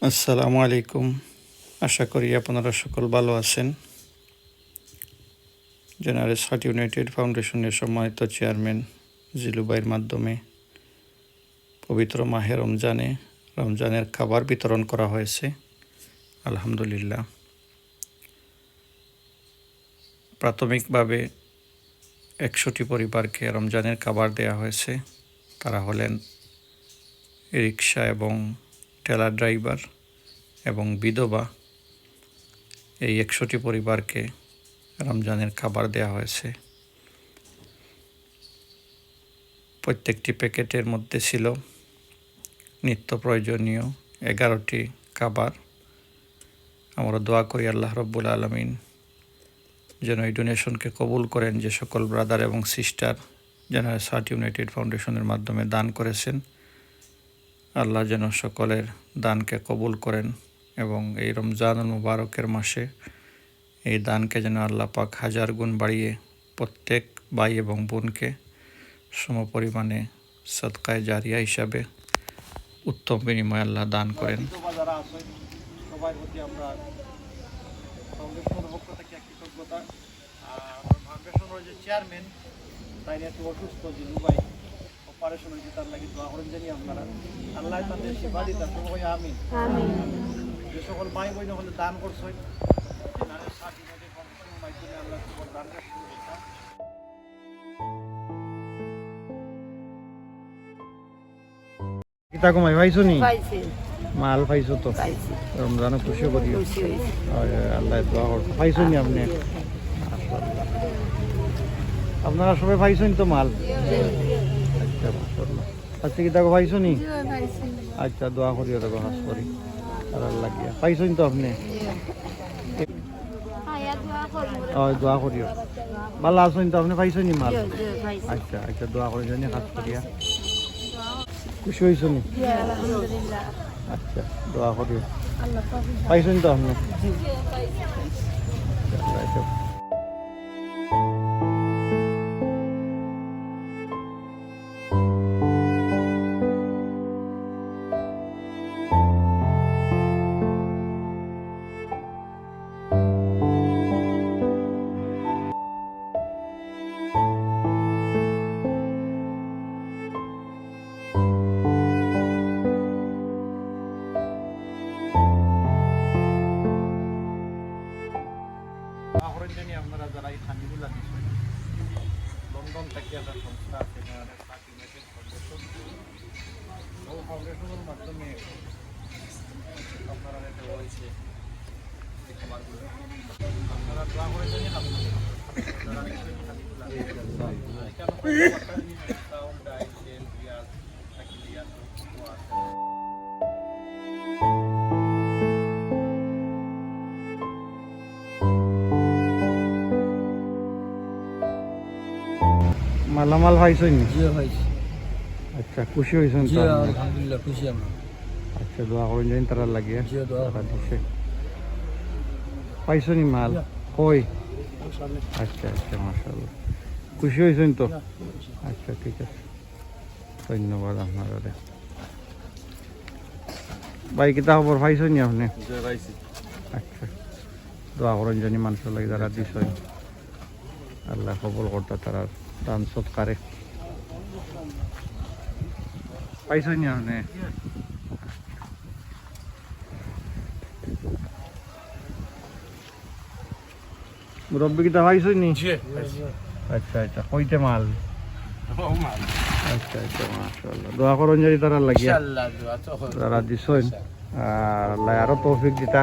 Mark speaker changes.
Speaker 1: আসসালামু আলাইকুম। আশা করি আপনারা সকল ভালো আছেন। জেনারেস হার্ট ইউনাইটেড ফাউন্ডেশনের সম্মানিত চেয়ারম্যান জিলুবাইয়ের মাধ্যমে পবিত্র মাহে রমজানের খাবার বিতরণ করা হয়েছে। আলহামদুলিল্লাহ। প্রাথমিকভাবে 100টি পরিবারকে রমজানের খাবার দেওয়া হয়েছে। তারা হলেন রিক্সা এবং ঠেলা ড্রাইভার এবং বিধবা। এই 100টি পরিবারকে রমজানের খাবার দেওয়া হয়েছে। প্রত্যেকটি প্যাকেটের মধ্যে ছিল নিত্য প্রয়োজনীয় 11টি খাবার। আমরা দোয়া করি আল্লাহ রব্বুল আলামিন যেন এই ডোনেশনকে কবুল করেন। যে সকল ব্রাদার এবং সিস্টার জেনারেস হার্ট ইউনাইটেড ফাউন্ডেশনের মাধ্যমে দান করেছেন, আল্লাহ যেন সকলের দানকে কবুল করেন এবং এই রমজানুল মুবারকের মাসে এই দানকে যেন আল্লাহ পাক 1000 গুণ বাড়িয়ে প্রত্যেক ভাই এবং বোনকে সমপরিমাণে সদকায়ে জারিয়া হিসাবে উত্তম বিনিময় আল্লাহ দান করেন।
Speaker 2: সবার প্রতি আমরা ফাউন্ডেশনের পক্ষ থেকে কৃতজ্ঞতা। ফাউন্ডেশনের যে চেয়ারম্যান তাই একটু অসুস্থ, জিলুবাই অপারেশন হয়েছে, তার লাগে দোয়া করেন জানি আপনারা। আল্লাহ তাদের সেবা দিতে সবাই আমিন। যে সকল ভাই বোন হলে দান করছেন ফাউন্ডেশনের মাধ্যমে আল্লাহ সকল দানকে শুভেচ্ছা। কিতা কমাই পাইছো নি? মাল পাইছো তো রমজান খুশি করি আল্লাহ দোয়া করতো। পাইছো নি আপনি? আপনারা সবাই পাইছেন তো মাল? আচ্ছা মাশাআল্লাহ। আজকে কি তাকে পাইছো নি? আচ্ছা দোয়া করিও তাকে হাস করি আর আল্লাহ গিয়া পাইছেন তো আপনি? দোয়া করিও ভালো আছেন তো আপনি? পাইছো নি মাল? আচ্ছা আচ্ছা দোয়া করি জানি হাস করিয়া খুশি হয়েছ নি? আচ্ছা দোয়া করিও পাইছেন তো আপনি? আপনারা যারা এই খানিগুলা দিচ্ছেন, লন্ডন থেকে একটা সংস্থা আছে ফাউন্ডেশনের মাধ্যমে আপনারা দেওয়া হয়েছে এই খাবারগুলো। আপনারা দোয়া করে জানিয়ে মালামাল পাইছেন?
Speaker 3: জি ভাইছি।
Speaker 2: আচ্ছা খুশি হয়েছেন
Speaker 3: জি
Speaker 2: তো?
Speaker 3: আলহামদুলিল্লাহ খুশি আমরা।
Speaker 2: আচ্ছা দোয়া করেন জানি তারা লাগিয়ে
Speaker 3: জি দোয়া
Speaker 2: দিছে। পাইছেন মাল কই? আচ্ছা আচ্ছা মাশাআল্লাহ। খুশি হয়েছেন তো? আচ্ছা ঠিক আছে, ধন্যবাদ আপনারা। ভাই কিতা খবর পাইছেন নি আপনি? আচ্ছা দোয়া করেন জানি মানুষের লাগে যারা দিছেন আল্লাহ কবুল করতে তারা দান সৎকারে। পাইছেন নি আপনি? মুরব্বী কিতা পাইছেন নি? আচ্ছা আচ্ছা কইতে মাল? আচ্ছা আচ্ছা মাশাআল্লাহ। দোয়া করেন জানি তারা লাগিয়ে যারা দিছেন আল্লাহ আরো তৌফিক দিতা।